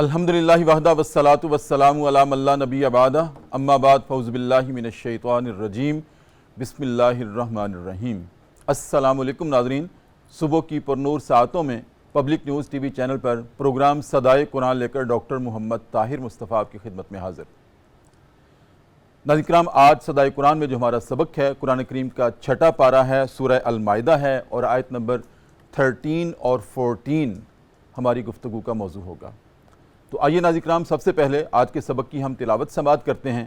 الحمدللہ وحدہ والصلاۃ والسلام علی من لا نبی بعدہ اما بعد فاعوذ باللہ من الشیطان الرجیم بسم اللہ الرحمن الرحیم۔ السلام علیکم ناظرین، صبح کی پرنور ساعتوں میں public news TV channel پر پروگرام صدائے قرآن لے کر ڈاکٹر محمد طاہر مصطفیٰ آپ کی خدمت میں حاضر۔ ناظرین کرام، آج صدائے قرآن میں جو ہمارا سبق ہے قرآن کریم کا چھٹا پارہ ہے، سورہ المائدہ ہے اور آیت نمبر 13 اور 14 ہماری گفتگو کا موضوع ہوگا۔ تو آئیے ناظرین کرام، سب سے پہلے آج کے سبق کی ہم تلاوت سماعت کرتے ہیں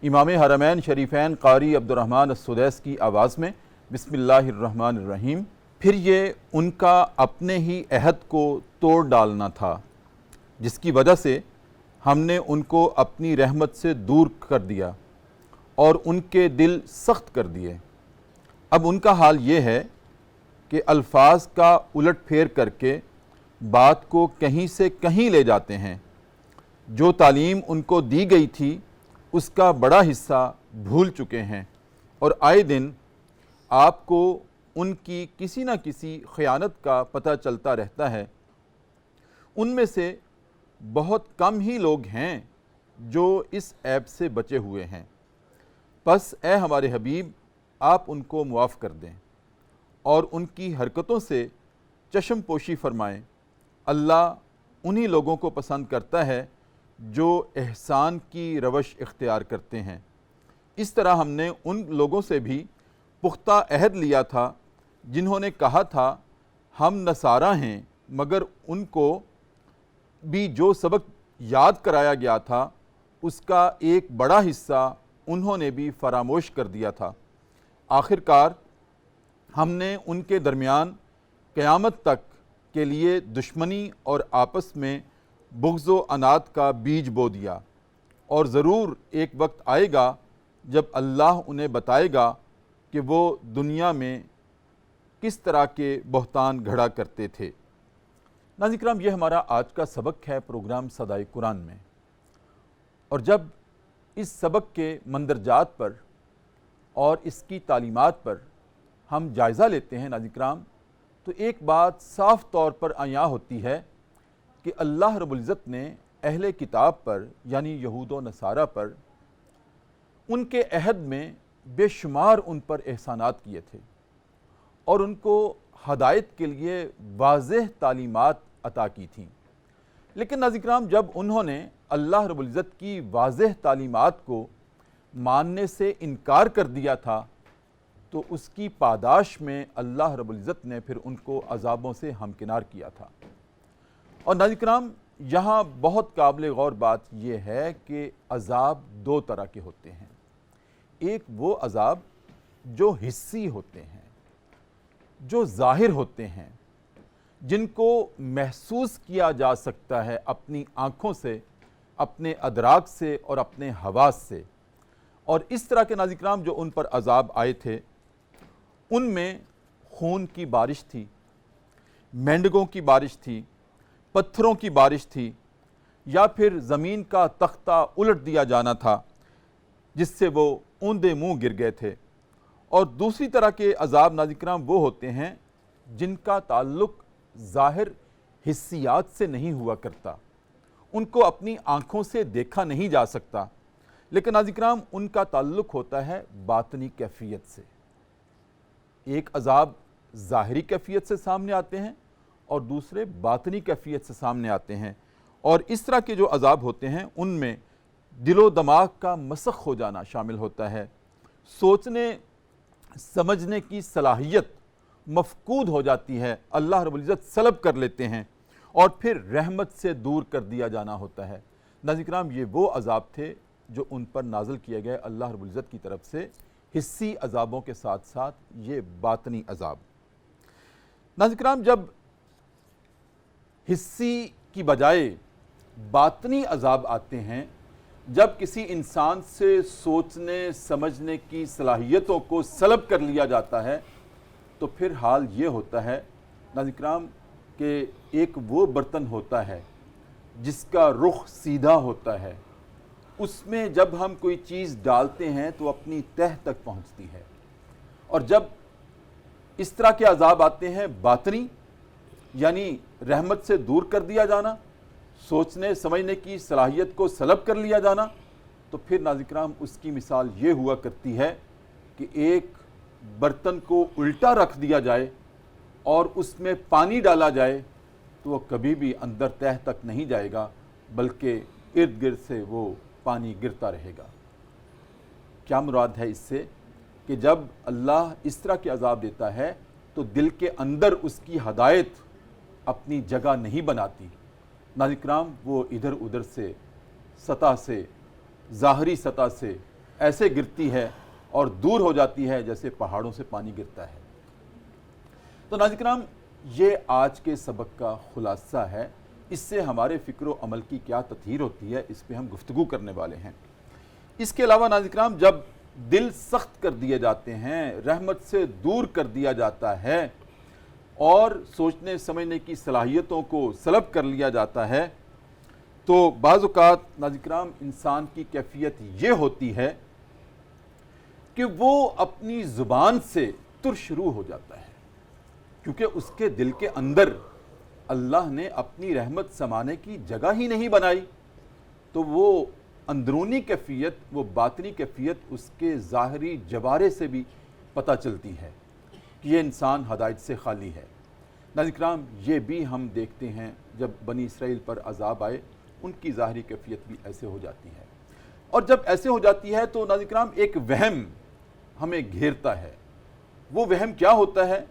امام حرمین شریفین قاری عبدالرحمن السدیس کی آواز میں۔ بسم اللہ الرحمن الرحیم۔ پھر یہ ان کا اپنے ہی عہد کو توڑ ڈالنا تھا، جس کی وجہ سے ہم نے ان کو اپنی رحمت سے دور کر دیا اور ان کے دل سخت کر دیے۔ اب ان کا حال یہ ہے کہ الفاظ کا الٹ پھیر کر کے بات کو کہیں سے کہیں لے جاتے ہیں۔ جو تعلیم ان کو دی گئی تھی اس کا بڑا حصہ بھول چکے ہیں، اور آئے دن آپ کو ان کی کسی نہ کسی خیانت کا پتہ چلتا رہتا ہے۔ ان میں سے بہت کم ہی لوگ ہیں جو اس عیب سے بچے ہوئے ہیں۔ پس اے ہمارے حبیب، آپ ان کو معاف کر دیں اور ان کی حرکتوں سے چشم پوشی فرمائیں۔ اللہ انہی لوگوں کو پسند کرتا ہے جو احسان کی روش اختیار کرتے ہیں۔ اس طرح ہم نے ان لوگوں سے بھی پختہ عہد لیا تھا جنہوں نے کہا تھا ہم نصارہ ہیں، مگر ان کو بھی جو سبق یاد کرایا گیا تھا اس کا ایک بڑا حصہ انہوں نے بھی فراموش کر دیا تھا۔ آخر کار ہم نے ان کے درمیان قیامت تک کے لیے دشمنی اور آپس میں بغض و عناد کا بیج بو دیا، اور ضرور ایک وقت آئے گا جب اللہ انہیں بتائے گا کہ وہ دنیا میں کس طرح کے بہتان گھڑا کرتے تھے۔ ناظرین کرام، یہ ہمارا آج کا سبق ہے پروگرام صدائے قرآن میں، اور جب اس سبق کے مندرجات پر اور اس کی تعلیمات پر ہم جائزہ لیتے ہیں ناظرین کرام، تو ایک بات صاف طور پر عیاں ہوتی ہے کہ اللہ رب العزت نے اہل کتاب پر یعنی یہود و نصارہ پر ان کے عہد میں بے شمار ان پر احسانات کیے تھے اور ان کو ہدایت کے لیے واضح تعلیمات عطا کی تھیں۔ لیکن ناظرین کرام، جب انہوں نے اللہ رب العزت کی واضح تعلیمات کو ماننے سے انکار کر دیا تھا تو اس کی پاداش میں اللہ رب العزت نے پھر ان کو عذابوں سے ہمکنار کیا تھا۔ اور ناظرین کرام، یہاں بہت قابل غور بات یہ ہے کہ عذاب دو طرح کے ہوتے ہیں۔ ایک وہ عذاب جو حسی ہوتے ہیں، جو ظاہر ہوتے ہیں، جن کو محسوس کیا جا سکتا ہے اپنی آنکھوں سے، اپنے ادراک سے اور اپنے حواس سے۔ اور اس طرح کے ناظرین کرام جو ان پر عذاب آئے تھے ان میں خون کی بارش تھی، مینڈگوں کی بارش تھی، پتھروں کی بارش تھی، یا پھر زمین کا تختہ الٹ دیا جانا تھا جس سے وہ اوندے منہ گر گئے تھے۔ اور دوسری طرح کے عذاب ناظرین کرام وہ ہوتے ہیں جن کا تعلق ظاہر حسیات سے نہیں ہوا کرتا، ان کو اپنی آنکھوں سے دیکھا نہیں جا سکتا، لیکن ناظرین کرام ان کا تعلق ہوتا ہے باطنی کیفیت سے۔ ایک عذاب ظاہری کیفیت سے سامنے آتے ہیں اور دوسرے باطنی کیفیت سے سامنے آتے ہیں، اور اس طرح کے جو عذاب ہوتے ہیں ان میں دل و دماغ کا مسخ ہو جانا شامل ہوتا ہے، سوچنے سمجھنے کی صلاحیت مفقود ہو جاتی ہے، اللہ رب العزت سلب کر لیتے ہیں، اور پھر رحمت سے دور کر دیا جانا ہوتا ہے۔ ناظرین کرام، یہ وہ عذاب تھے جو ان پر نازل کیے گئے اللہ رب العزت کی طرف سے، حسی عذابوں کے ساتھ ساتھ یہ باطنی عذاب۔ ناظرین کرام، جب حسی کی بجائے باطنی عذاب آتے ہیں، جب کسی انسان سے سوچنے سمجھنے کی صلاحیتوں کو سلب کر لیا جاتا ہے، تو پھر حال یہ ہوتا ہے ناظرین کرام کہ ایک وہ برتن ہوتا ہے جس کا رخ سیدھا ہوتا ہے، اس میں جب ہم کوئی چیز ڈالتے ہیں تو اپنی تہہ تک پہنچتی ہے، اور جب اس طرح کے عذاب آتے ہیں باطنی یعنی رحمت سے دور کر دیا جانا، سوچنے سمجھنے کی صلاحیت کو سلب کر لیا جانا، تو پھر ناظرین کرام اس کی مثال یہ ہوا کرتی ہے کہ ایک برتن کو الٹا رکھ دیا جائے اور اس میں پانی ڈالا جائے تو وہ کبھی بھی اندر تہہ تک نہیں جائے گا، بلکہ ارد گرد سے وہ پانی گرتا رہے گا۔ کیا مراد ہے اس سے؟ کہ جب اللہ اس طرح کے عذاب دیتا ہے تو دل کے اندر اس کی ہدایت اپنی جگہ نہیں بناتی، ناظرین کرام وہ ادھر ادھر سے سطح سے ظاہری سطح سے ایسے گرتی ہے اور دور ہو جاتی ہے جیسے پہاڑوں سے پانی گرتا ہے۔ تو ناظرین کرام یہ آج کے سبق کا خلاصہ ہے، اس سے ہمارے فکر و عمل کی کیا تطہیر ہوتی ہے اس پہ ہم گفتگو کرنے والے ہیں۔ اس کے علاوہ ناظرین کرام جب دل سخت کر دیے جاتے ہیں، رحمت سے دور کر دیا جاتا ہے اور سوچنے سمجھنے کی صلاحیتوں کو سلب کر لیا جاتا ہے، تو بعض اوقات ناظرین کرام انسان کی کیفیت یہ ہوتی ہے کہ وہ اپنی زبان سے ترشروع ہو جاتا ہے، کیونکہ اس کے دل کے اندر اللہ نے اپنی رحمت سمانے کی جگہ ہی نہیں بنائی، تو وہ اندرونی کیفیت، وہ باطنی کیفیت اس کے ظاہری جوارے سے بھی پتہ چلتی ہے کہ یہ انسان ہدایت سے خالی ہے۔ ناظرین کرام یہ بھی ہم دیکھتے ہیں جب بنی اسرائیل پر عذاب آئے ان کی ظاہری کیفیت بھی ایسے ہو جاتی ہے، اور جب ایسے ہو جاتی ہے تو ناظرین کرام ایک وہم ہمیں گھیرتا ہے۔ وہ وہم کیا ہوتا ہے؟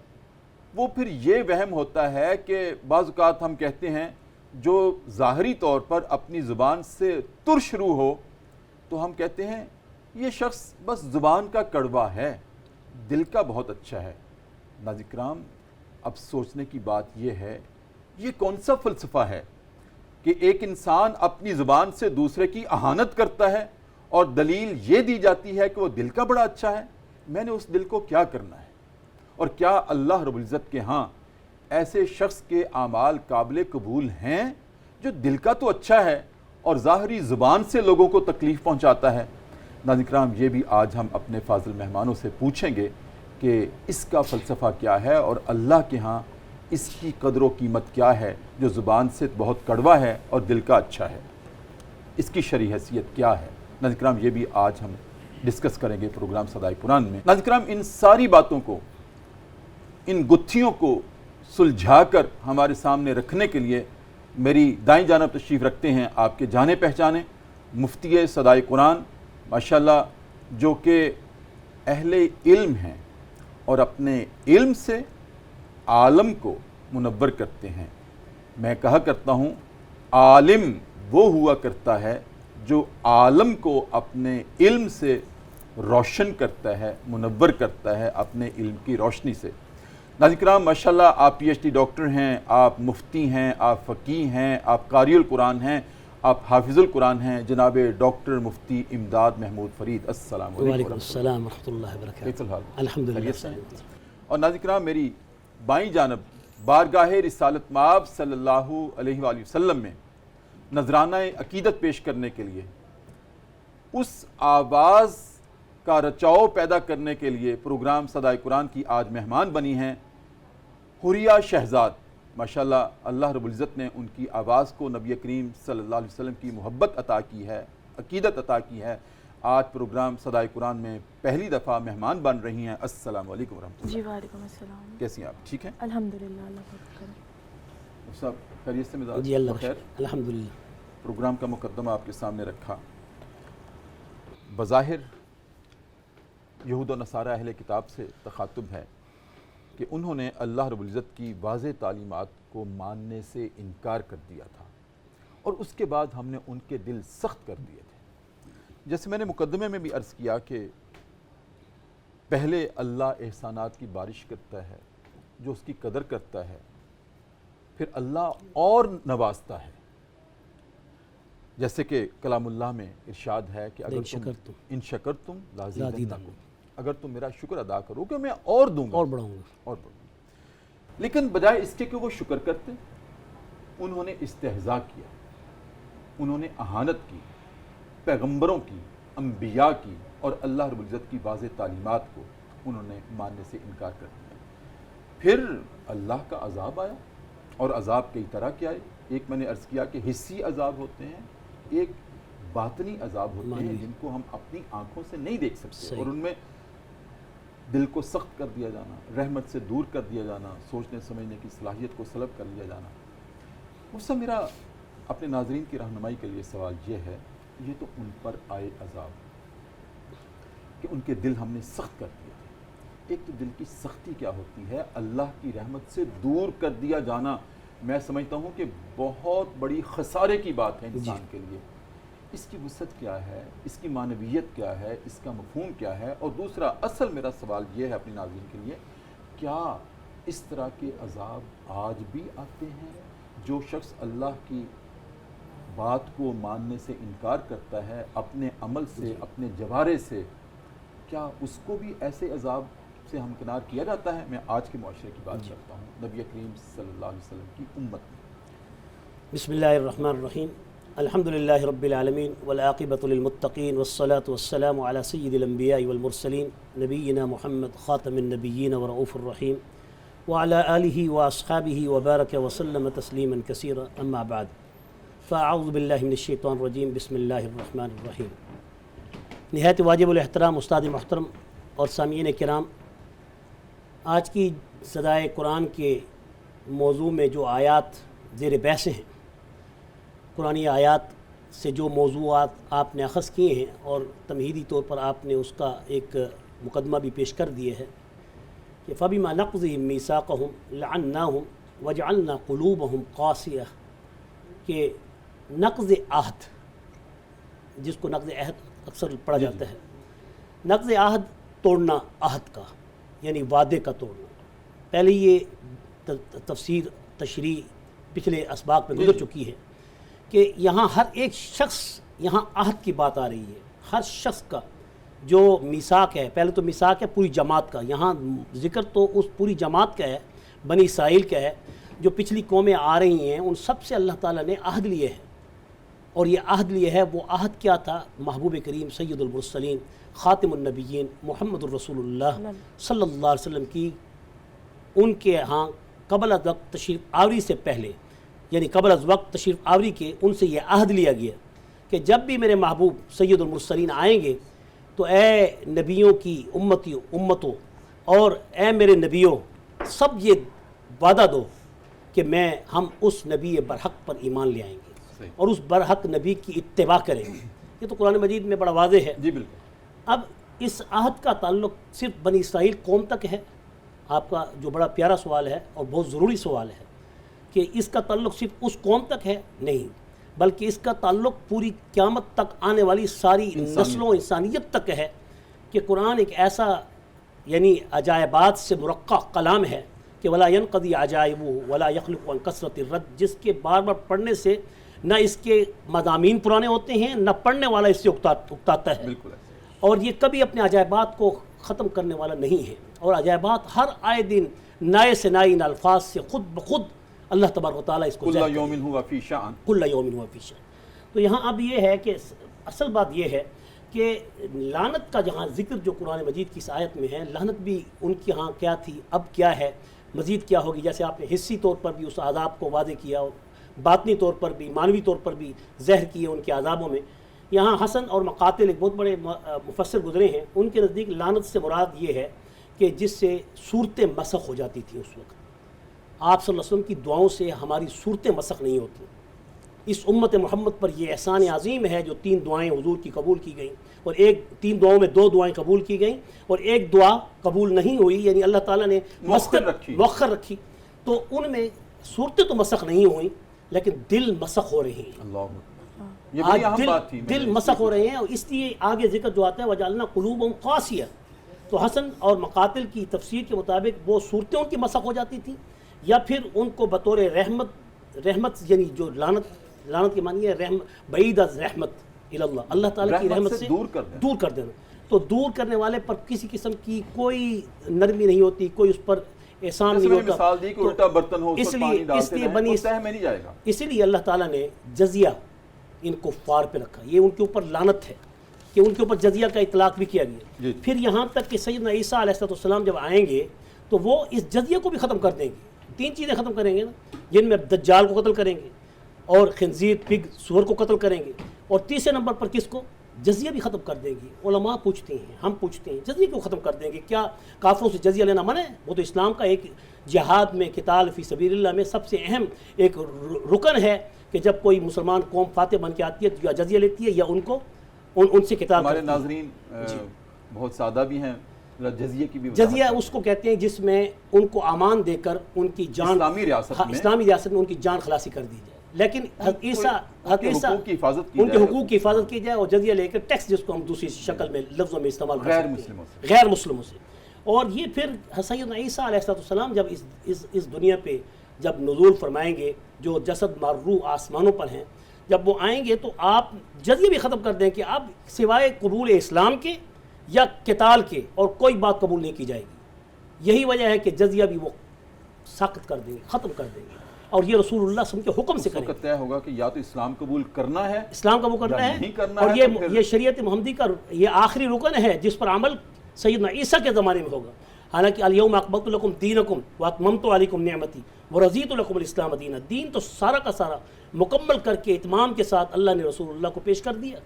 وہ پھر یہ وہم ہوتا ہے کہ بعض اوقات ہم کہتے ہیں جو ظاہری طور پر اپنی زبان سے ترشروع ہو تو ہم کہتے ہیں یہ شخص بس زبان کا کڑوا ہے، دل کا بہت اچھا ہے۔ ناظرین کرام اب سوچنے کی بات یہ ہے، یہ کون سا فلسفہ ہے کہ ایک انسان اپنی زبان سے دوسرے کی اہانت کرتا ہے اور دلیل یہ دی جاتی ہے کہ وہ دل کا بڑا اچھا ہے؟ میں نے اس دل کو کیا کرنا ہے؟ اور کیا اللہ رب العزت کے ہاں ایسے شخص کے اعمال قابل قبول ہیں جو دل کا تو اچھا ہے اور ظاہری زبان سے لوگوں کو تکلیف پہنچاتا ہے؟ ناظرین کرام یہ بھی آج ہم اپنے فاضل مہمانوں سے پوچھیں گے کہ اس کا فلسفہ کیا ہے اور اللہ کے ہاں اس کی قدر و قیمت کیا ہے جو زبان سے بہت کڑوا ہے اور دل کا اچھا ہے، اس کی شرعی حیثیت کیا ہے؟ ناظرین کرام یہ بھی آج ہم ڈسکس کریں گے پروگرام صدائے قرآن میں۔ ناظرین کرام ان ساری باتوں کو، ان گتھیوں کو سلجھا کر ہمارے سامنے رکھنے کے لیے میری دائیں جانب تشریف رکھتے ہیں آپ کے جانے پہچانے مفتی صدائے قرآن ماشاءاللہ، جو کہ اہل علم ہیں اور اپنے علم سے عالم کو منور کرتے ہیں۔ میں کہا کرتا ہوں عالم وہ ہوا کرتا ہے جو عالم کو اپنے علم سے روشن کرتا ہے، منور کرتا ہے اپنے علم کی روشنی سے۔ ناظرین کرام ماشاءاللہ آپ پی ایچ ڈی ڈاکٹر ہیں، آپ مفتی ہیں، آپ فقیہ ہیں، آپ قاری القرآن ہیں، آپ حافظ القرآن ہیں، جناب ڈاکٹر مفتی امداد محمود فرید، السلام علیکم۔ وعلیکم السلام ورحمۃ اللہ وبرکاتہ۔ کیسا الحال؟ الحمدللہ۔ خیریت سے ہیں؟ اور ناظرین کرام میری بائیں جانب بارگاہ رسالت مآب صلی اللہ علیہ وآلہ وسلم میں نذرانہ عقیدت پیش کرنے کے لیے، اس آواز کا رچاؤ پیدا کرنے کے لیے پروگرام صدائے قرآن کی آج مہمان بنی ہیں حوریہ شہزاد۔ ماشاءاللہ اللہ رب العزت نے ان کی آواز کو نبی کریم صلی اللہ علیہ وسلم کی محبت عطا کی ہے، عقیدت عطا کی ہے۔ آج پروگرام صدائے قرآن میں پہلی دفعہ مہمان بن رہی ہیں۔ السلام علیکم ورحمۃ اللہ۔ جی وعلیکم السلام۔ کیسی ہیں آپ؟ ٹھیک ہیں؟ الحمدللہ، اللہ کا شکر ہے۔ صاحب خیریت سے مزاج؟ جی اللہ کا بخیر؟ شکر، الحمدللہ۔ پروگرام کا مقدمہ آپ کے سامنے رکھا۔ بظاہر یہود و نصارہ اہل کتاب سے تخاطب ہے کہ انہوں نے اللہ رب العزت کی واضح تعلیمات کو ماننے سے انکار کر دیا تھا اور اس کے بعد ہم نے ان کے دل سخت کر دیے تھے۔ جیسے میں نے مقدمے میں بھی عرض کیا کہ پہلے اللہ احسانات کی بارش کرتا ہے، جو اس کی قدر کرتا ہے، پھر اللہ اور نوازتا ہے۔ جیسے کہ کلام اللہ میں ارشاد ہے کہ اگر تم ان شکرتم لازیدنکم، اگر تم میرا شکر ادا کرو کہ میں اور دوں گا، اور بڑھاؤں گا، اور بڑھاؤں گا۔ لیکن بجائے اس کے کہ وہ شکر کرتے، انہوں نے استہزاء کیا، انہوں نے اہانت کی پیغمبروں کی، انبیاء کی، اور اللہ رب العزت کی واضح تعلیمات کو انہوں نے ماننے سے انکار کر دیا۔ پھر اللہ کا عذاب آیا اور عذاب کئی طرح کے آئے. ایک میں نے عرض کیا کہ حسی عذاب ہوتے ہیں, ایک باطنی عذاب ہوتے ہیں جن کو ہم اپنی آنکھوں سے نہیں دیکھ سکتے, اور ان میں دل کو سخت کر دیا جانا, رحمت سے دور کر دیا جانا, سوچنے سمجھنے کی صلاحیت کو سلب کر لیا جانا. اس سے میرا اپنے ناظرین کی رہنمائی کے لیے سوال یہ ہے, یہ تو ان پر آئے عذاب کہ ان کے دل ہم نے سخت کر دیا. ایک تو دل کی سختی کیا ہوتی ہے, اللہ کی رحمت سے دور کر دیا جانا, میں سمجھتا ہوں کہ بہت بڑی خسارے کی بات ہے انسان کے لیے. اس کی وسعت کیا ہے, اس کی معنویت کیا ہے, اس کا مفہوم کیا ہے؟ اور دوسرا اصل میرا سوال یہ ہے اپنے ناظرین کے لیے, کیا اس طرح کے عذاب آج بھی آتے ہیں؟ جو شخص اللہ کی بات کو ماننے سے انکار کرتا ہے اپنے عمل سے, اپنے جوارے سے, کیا اس کو بھی ایسے عذاب سے ہمکنار کیا جاتا ہے؟ میں آج کے معاشرے کی بات کرتا ہوں, نبی کریم صلی اللہ علیہ وسلم کی امت میں. بسم اللہ الرحمن الرحیم. الحمدللہ رب العالمین والعاقبۃ للمتقین والصلاة والسلام علی سید الانبیاء والمرسلین نبینا محمد خاتم النبیین ورؤوف الرحیم وعلی آلہ واصحابہ وبارک وسلم تسلیما کثیرا. اما بعد فاعوذ باللہ من الشیطان الرجیم. بسم اللہ الرحمن الرحیم. نہایت واجب الاحترام استاد محترم اور سامعین کرام, آج کی صدائے قرآن کے موضوع میں جو آیات زیر بحث ہیں, قرآنی آیات سے جو موضوعات آپ نے اخذ کیے ہیں اور تمہیدی طور پر آپ نے اس کا ایک مقدمہ بھی پیش کر دیے ہے کہ فَبِمَا نَقْضِهِمْ مِيثَاقَهُمْ لَعَنَّاهُمْ وَجَعَلْنَا قُلُوبَهُمْ قَاسِيَةً, کہ نقض عہد, جس کو نقض عہد اکثر پڑھا جاتا ہے, نقض عہد توڑنا عہد کا, یعنی وعدے کا توڑنا. پہلے یہ تفسیر تشریح پچھلے اسباق میں گزر چکی ہے کہ یہاں ہر ایک شخص, یہاں عہد کی بات آ رہی ہے. ہر شخص کا جو میثاق ہے, پہلے تو میثاق ہے پوری جماعت کا, یہاں ذکر تو اس پوری جماعت کا ہے, بنی اسرائیل کا ہے, جو پچھلی قومیں آ رہی ہیں ان سب سے اللہ تعالیٰ نے عہد لیے ہے. اور یہ عہد لیے ہے, وہ عہد کیا تھا؟ محبوب کریم سید المرسلین خاتم النبیین محمد الرسول اللہ صلی اللہ علیہ وسلم کی ان کے ہاں قبل از وقت تشریف آوری سے پہلے, یعنی قبل از وقت تشریف آوری کے, ان سے یہ عہد لیا گیا کہ جب بھی میرے محبوب سید المرسلین آئیں گے تو اے نبیوں کی امتوں اور اے میرے نبیوں, سب یہ وعدہ دو کہ ہم اس نبی برحق پر ایمان لے آئیں گے اور اس برحق نبی کی اتباع کریں گے. یہ تو قرآن مجید میں بڑا واضح ہے. جی بالکل. اب اس عہد کا تعلق صرف بنی اسرائیل قوم تک ہے؟ آپ کا جو بڑا پیارا سوال ہے اور بہت ضروری سوال ہے کہ اس کا تعلق صرف اس قوم تک ہے؟ نہیں, بلکہ اس کا تعلق پوری قیامت تک آنے والی ساری نسلوں انسانیت تک ہے. کہ قرآن ایک ایسا یعنی عجائبات سے مرقع کلام ہے کہ ولا ينقضي عجائبه ولا يخلق عن کثرت الرد, جس کے بار بار پڑھنے سے نہ اس کے مضامین پرانے ہوتے ہیں, نہ پڑھنے والا اس سے اکتاتا ہے. بالکل. اور یہ کبھی اپنے عجائبات کو ختم کرنے والا نہیں ہے. اور عجائبات ہر آئے دن نئے سے نئے ان الفاظ سے خود بخود اللہ تبارک و تعالیٰ اس کو کل یوم ہوا فی شأن. کل یوم ہوا فی شأن. تو یہاں اب یہ ہے کہ اصل بات یہ ہے کہ لعنت کا جہاں ذکر جو قرآن مجید کی اس آیت میں ہے, لعنت بھی ان کی ہاں کیا تھی, اب کیا ہے, مزید کیا ہوگی. جیسے آپ نے حصی طور پر بھی اس عذاب کو واضح کیا, اور باطنی طور پر بھی, معنوی طور پر بھی زہر کیے ان کے عذابوں میں. یہاں حسن اور مقاتل ایک بہت بڑے مفسر گزرے ہیں, ان کے نزدیک لعنت سے مراد یہ ہے کہ جس سے صورتیں مسخ ہو جاتی تھیں اس وقت. آپ صلی اللہ علیہ وسلم کی دعاؤں سے ہماری صورتیں مسخ نہیں ہوتی. اس امت محمد پر یہ احسان عظیم ہے جو 3 دعائیں حضور کی قبول کی گئیں, اور 3 دعاؤں میں 2 دعائیں قبول کی گئیں اور 1 دعا قبول نہیں ہوئی, یعنی اللہ تعالیٰ نے مؤخر رکھی. تو ان میں صورتیں تو مسخ نہیں ہوئیں لیکن دل مسخ ہو رہے ہیں. آج دل مسخ ہو رہے ہیں, اور اس لیے آگے ذکر جو آتا ہے وجعلنا قلوبہم قاسیہ. تو حسن اور مقاتل کی تفسیر کے مطابق وہ صورتیں ان کی مسخ ہو جاتی تھیں, یا پھر ان کو بطور رحمت یعنی جو لعنت کی معنی ہے بعید از رحمت اللہ, اللہ تعالیٰ کی رحمت سے دور کر دینا. تو دور کرنے والے پر کسی قسم کی کوئی نرمی نہیں ہوتی, کوئی اس پر احسان نہیں ہوتا. مثال دی کہ الٹا برتن ہو, اس لیے اسی لیے اللہ تعالیٰ نے جزیہ ان کفار پہ رکھا. یہ ان کے اوپر لعنت ہے کہ ان کے اوپر جزیہ کا اطلاق بھی کیا گیا. پھر یہاں تک کہ سیدنا عیسیٰ علیہ السلام جب آئیں گے تو وہ اس جزیہ کو بھی ختم کر دیں گے. تین چیزیں ختم کریں گے نا، جن میں دجال کو قتل کریں گے اور خنزیر پگ سور کو قتل کریں گے، اور تیسرے نمبر پر کس کو؟ جزیہ بھی ختم کر دیں گے۔ علماء پوچھتے ہیں، ہم پوچھتے ہیں جزیہ کیوں ختم کر دیں گے؟ کیا کافروں سے جزیہ لینا منع ہے؟ وہ تو اسلام کا ایک جہاد میں قتال فی سبیل اللہ میں سب سے اہم ایک رکن ہے کہ جب کوئی مسلمان قوم فاتح بن کے آتی ہے تو یا جزیہ لیتی ہے یا ان سے قتال ہمارے کرتی ہے۔ ناظرین بہت سادہ بھی ہیں، جزیے کی بھی جزیہ اس کو کہتے ہیں جس میں ان کو امان دے کر ان کی جان اسلامی ریاست میں اسلامی ریاست میں ان کی جان خلاصی کر دی جائے، لیکن حقوق کی حفاظت کی ان کے جائے، حقوق کی حفاظت کی جائے، اور جزیہ لے کر ٹیکس جس کو ہم دوسری شکل میں لفظوں میں استعمال کر غیر سکتے مسلموں ہیں، غیر مسلموں سے۔ اور یہ پھر سیدنا عیسیٰ علیہ السلام جب اس دنیا پہ جب نزول فرمائیں گے، جو جسد مارو آسمانوں پر ہیں، جب وہ آئیں گے تو آپ جزیہ بھی ختم کر دیں کہ اب سوائے قبول اسلام کے یا قتال کے اور کوئی بات قبول نہیں کی جائے گی۔ یہی وجہ ہے کہ جزیہ بھی وہ سخت کر دیں گے، ختم کر دیں گے، اور یہ رسول اللہ صلی اللہ علیہ وسلم کے حکم سے کریں گے۔ وقت طے ہوگا کہ یا تو اسلام قبول کرنا ہے، اسلام قبول کرنا یا ہے، نہیں کرنا اور ہے، تو پھر یہ شریعت محمدی کا یہ آخری رکن ہے جس پر عمل سیدنا عیسیٰ کے زمانے میں ہوگا۔ حالانکہ الیوم اکملت لکم دینکم واتممت علیکم نعمتی ورضیت لکم الاسلام دینا، دین تو سارا کا سارا مکمل کر کے اتمام کے ساتھ اللہ نے رسول اللہ کو پیش کر دیا۔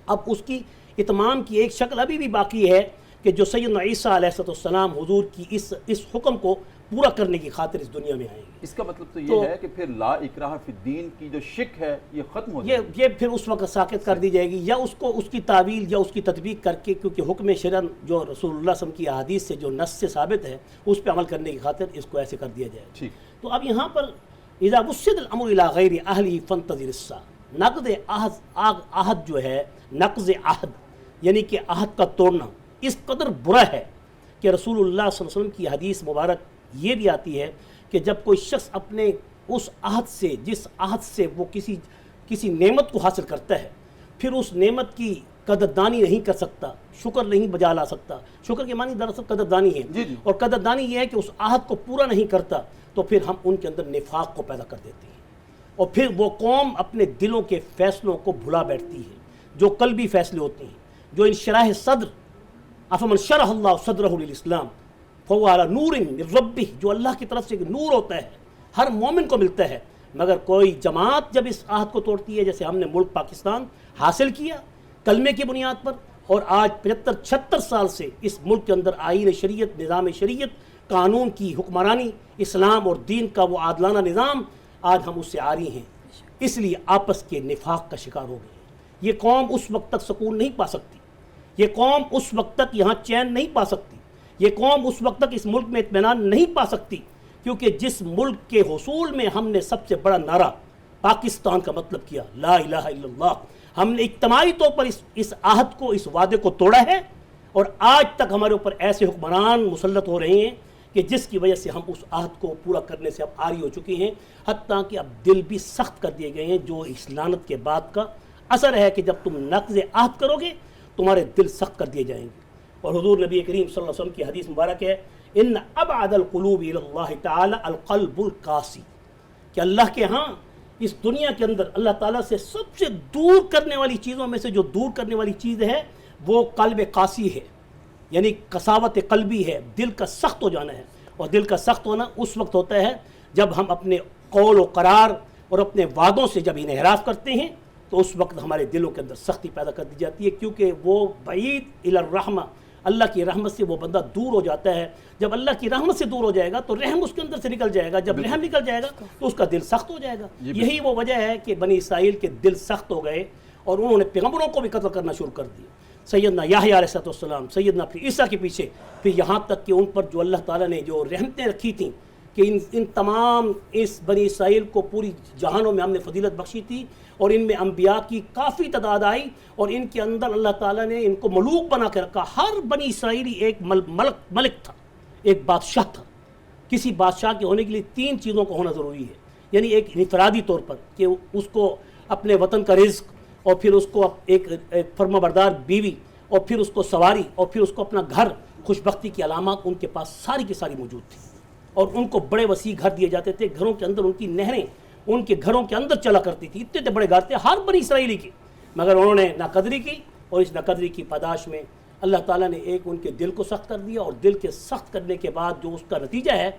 اب اس کی اتمام کی ایک شکل ابھی بھی باقی ہے کہ جو سیدنا عیسیٰ علیہ السلام حضور کی اس حکم کو پورا کرنے کی خاطر اس دنیا میں آئیں گے۔ اس کا مطلب تو یہ ہے کہ پھر لا اکراہ فی الدین کی جو شک ہے یہ ختم ہو جائے گی۔ یہ پھر اس وقت ساقط کر دی جائے گی، یا اس کی تعویل یا اس کی تطبیق کر کے، کیونکہ حکم شرعن جو رسول اللہ صلی اللہ علیہ وسلم کی احادیث سے جو نص سے ثابت ہے اس پہ عمل کرنے کی خاطر اس کو ایسے کر دیا جائے۔ ٹھیک، تو اب یہاں پر اذا وسد الامر الى غیر اہلہ فانتظر الساعہ، نقض عہد جو ہے، نقض عہد یعنی کہ عہد کا توڑنا اس قدر برا ہے کہ رسول اللہ صلی اللہ علیہ وسلم کی حدیث مبارک یہ بھی آتی ہے کہ جب کوئی شخص اپنے اس عہد سے، جس عہد سے وہ کسی نعمت کو حاصل کرتا ہے، پھر اس نعمت کی قدردانی نہیں کر سکتا، شکر نہیں بجا لا سکتا۔ شکر کے معنی دراصل قدردانی ہے، اور قدردانی یہ ہے کہ اس عہد کو پورا نہیں کرتا تو پھر ہم ان کے اندر نفاق کو پیدا کر دیتے ہیں، اور پھر وہ قوم اپنے دلوں کے فیصلوں کو بھلا بیٹھتی ہے، جو قلبی فیصلے ہوتے ہیں، جو انشراح صدر، افمن شرح اللہ صدرہ للاسلام فهو علی نور من ربہ، جو اللہ کی طرف سے ایک نور ہوتا ہے، ہر مومن کو ملتا ہے، مگر کوئی جماعت جب اس عہد کو توڑتی ہے، جیسے ہم نے ملک پاکستان حاصل کیا کلمے کی بنیاد پر، اور آج 75-76 سال سے اس ملک کے اندر آئین شریعت، نظام شریعت، قانون کی حکمرانی، اسلام اور دین کا وہ عادلانہ نظام، آج ہم اس سے عاری ہیں، اس لیے آپس کے نفاق کا شکار ہو گئے ہیں۔ یہ قوم اس وقت تک سکون نہیں پا سکتی، یہ قوم اس وقت تک یہاں چین نہیں پا سکتی، یہ قوم اس وقت تک اس ملک میں اطمینان نہیں پا سکتی، کیونکہ جس ملک کے حصول میں ہم نے سب سے بڑا نعرہ پاکستان کا مطلب کیا، لا الہ الا اللہ، ہم نے اجتماعی طور پر اس عہد کو، اس وعدے کو توڑا ہے، اور آج تک ہمارے اوپر ایسے حکمران مسلط ہو رہے ہیں کہ جس کی وجہ سے ہم اس عہد کو پورا کرنے سے اب عاری ہو چکے ہیں، حتیٰ کہ اب دل بھی سخت کر دیے گئے ہیں، جو اس لعنت کے بعد کا اثر ہے کہ جب تم نقض عہد کرو گے تمہارے دل سخت کر دیے جائیں گے۔ اور حضور نبی کریم صلی اللہ علیہ وسلم کی حدیث مبارک ہے، ان ابعد القلوب الی اللہ تعالی القلب القاسی، کہ اللہ کے ہاں اس دنیا کے اندر اللہ تعالیٰ سے سب سے دور کرنے والی چیزوں میں سے جو دور کرنے والی چیز ہے وہ قلب قاسی ہے، یعنی قساوت قلبی ہے، دل کا سخت ہو جانا ہے، اور دل کا سخت ہونا اس وقت ہوتا ہے جب ہم اپنے قول و قرار اور اپنے وعدوں سے جب انحراف کرتے ہیں تو اس وقت ہمارے دلوں کے اندر سختی پیدا کر دی جاتی ہے، کیونکہ وہ بعید الی الرحمہ، اللہ کی رحمت سے وہ بندہ دور ہو جاتا ہے۔ جب اللہ کی رحمت سے دور ہو جائے گا تو رحم اس کے اندر سے نکل جائے گا، جب رحم نکل جائے گا تو اس کا دل سخت ہو جائے گا۔ یہی وہ وجہ ہے کہ بنی اسرائیل کے دل سخت ہو گئے اور انہوں نے پیغمبروں کو بھی قتل کرنا شروع کر دیا، سیدنا یحییٰ علیہ السلام، سیدنا پھر عیسیٰ کے پیچھے، پھر یہاں تک کہ ان پر جو اللہ تعالیٰ نے جو رحمتیں رکھی تھیں کہ ان تمام اس بنی اسرائیل کو پوری جہانوں میں ہم نے فضیلت بخشی تھی، اور ان میں انبیاء کی کافی تعداد آئی، اور ان کے اندر اللہ تعالیٰ نے ان کو ملوک بنا کے رکھا۔ ہر بنی اسرائیلی ایک ملک تھا، ایک بادشاہ تھا۔ کسی بادشاہ کے ہونے کے لیے 3 چیزوں کا ہونا ضروری ہے، یعنی ایک انفرادی طور پر کہ اس کو اپنے وطن کا رزق، اور پھر اس کو ایک فرما بردار بیوی، اور پھر اس کو سواری، اور پھر اس کو اپنا گھر۔ خوش بختی کی علامات ان کے پاس ساری کی ساری موجود تھیں، اور ان کو بڑے وسیع گھر دیے جاتے تھے، گھروں کے اندر ان کی نہریں ان کے گھروں کے اندر چلا کرتی تھی، اتنے بڑے گھر تھے ہر بنی اسرائیلی کی، مگر انہوں نے ناقدری کی، اور اس ناقدری کی پاداش میں اللہ تعالیٰ نے ایک ان کے دل کو سخت کر دیا، اور دل کے سخت کرنے کے بعد جو اس کا نتیجہ ہے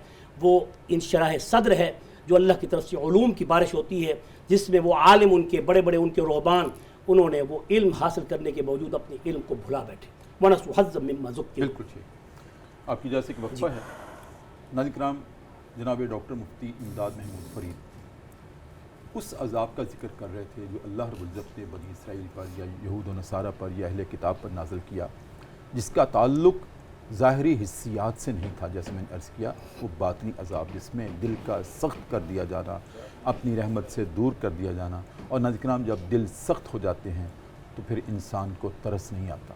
وہ انشراح صدر ہے جو اللہ کی طرف سے علوم کی بارش ہوتی ہے، جس میں وہ عالم ان کے بڑے بڑے ان کے رہبان انہوں نے وہ علم حاصل کرنے کے باوجود اپنے علم کو بھلا بیٹھے۔ وَنَسُوا حَظًّا مِمَّا ذُكِّرُوا۔ بالکل ٹھیک۔ آپ کی اجازت سے ایک وقفہ ہے۔ ناظرین کرام، جناب ڈاکٹر مفتی امداد محمود فرید اس عذاب کا ذکر کر رہے تھے جو اللہ رب العزت نے بنی اسرائیل پر یا یہود و نصارہ پر یا اہل کتاب پر نازل کیا، جس کا تعلق ظاہری حسیات سے نہیں تھا، جیسے میں نے عرض کیا، وہ باطنی عذاب جس میں دل کا سخت کر دیا جانا، اپنی رحمت سے دور کر دیا جانا۔ اور ناظرین کرام، جب دل سخت ہو جاتے ہیں تو پھر انسان کو ترس نہیں آتا۔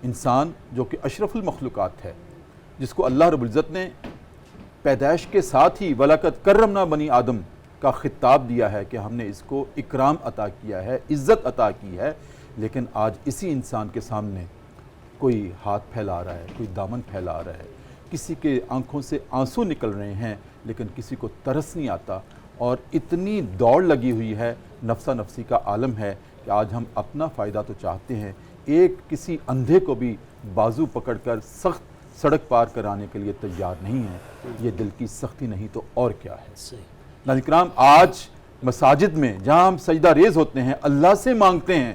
انسان جو کہ اشرف المخلوقات ہے، جس کو اللہ رب العزت نے پیدائش کے ساتھ ہی وَلَقَدْ كَرَّمْنَا بَنِي آدم کا خطاب دیا ہے کہ ہم نے اس کو اکرام عطا کیا ہے، عزت عطا کی ہے، لیکن آج اسی انسان کے سامنے کوئی ہاتھ پھیلا رہا ہے، کوئی دامن پھیلا رہا ہے، کسی کے آنکھوں سے آنسو نکل رہے ہیں، لیکن کسی کو ترس نہیں آتا، اور اتنی دوڑ لگی ہوئی ہے، نفسہ نفسی کا عالم ہے کہ آج ہم اپنا فائدہ تو چاہتے ہیں، ایک کسی اندھے کو بھی بازو پکڑ کر سخت سڑک پار کرانے کے لیے تیار نہیں ہے۔ یہ دل کی سختی نہیں تو اور کیا ہے؟ ناظرین کرام، آج مساجد میں جہاں ہم سجدہ ریز ہوتے ہیں، اللہ سے مانگتے ہیں،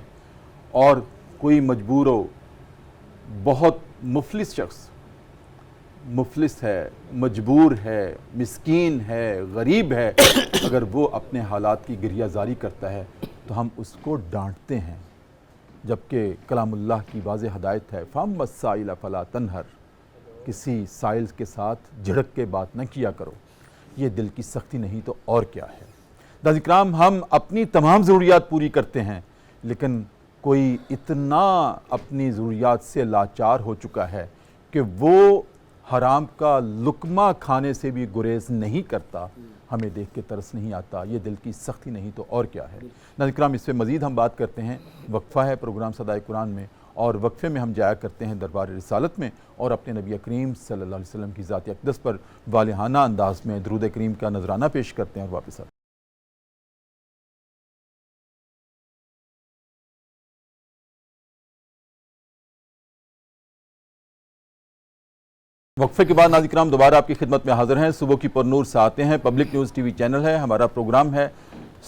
اور کوئی مجبور ہو، بہت مفلس شخص مفلس ہے، مجبور ہے، مسکین ہے، غریب ہے، اگر وہ اپنے حالات کی گریہ زاری کرتا ہے تو ہم اس کو ڈانٹتے ہیں، جبکہ کلام اللہ کی واضح ہدایت ہے فَأَمَّا السَّائِلَ فَلَا تَنْهَرْ، کسی سائل کے ساتھ جھڑک کے بات نہ کیا کرو۔ یہ دل کی سختی نہیں تو اور کیا ہے؟ ناظرین کرام، ہم اپنی تمام ضروریات پوری کرتے ہیں، لیکن کوئی اتنا اپنی ضروریات سے لاچار ہو چکا ہے کہ وہ حرام کا لقمہ کھانے سے بھی گریز نہیں کرتا۔ ہمیں دیکھ کے ترس نہیں آتا۔ یہ دل کی سختی نہیں تو اور کیا ہے؟ ناظرین کرام، اس پہ مزید ہم بات کرتے ہیں، وقفہ ہے پروگرام صدائے قرآن میں، اور وقفے میں ہم جایا کرتے ہیں دربار رسالت میں، اور اپنے نبی کریم صلی اللہ علیہ وسلم کی ذات اقدس پر والہانہ انداز میں درود کریم کا نذرانہ پیش کرتے ہیں، اور واپس آتے ہیں۔ وقفے کے بعد ناظرین کرام دوبارہ آپ کی خدمت میں حاضر ہیں۔ صبح کی پر نور سے آتے ہیں، public news TV channel ہے، ہمارا پروگرام ہے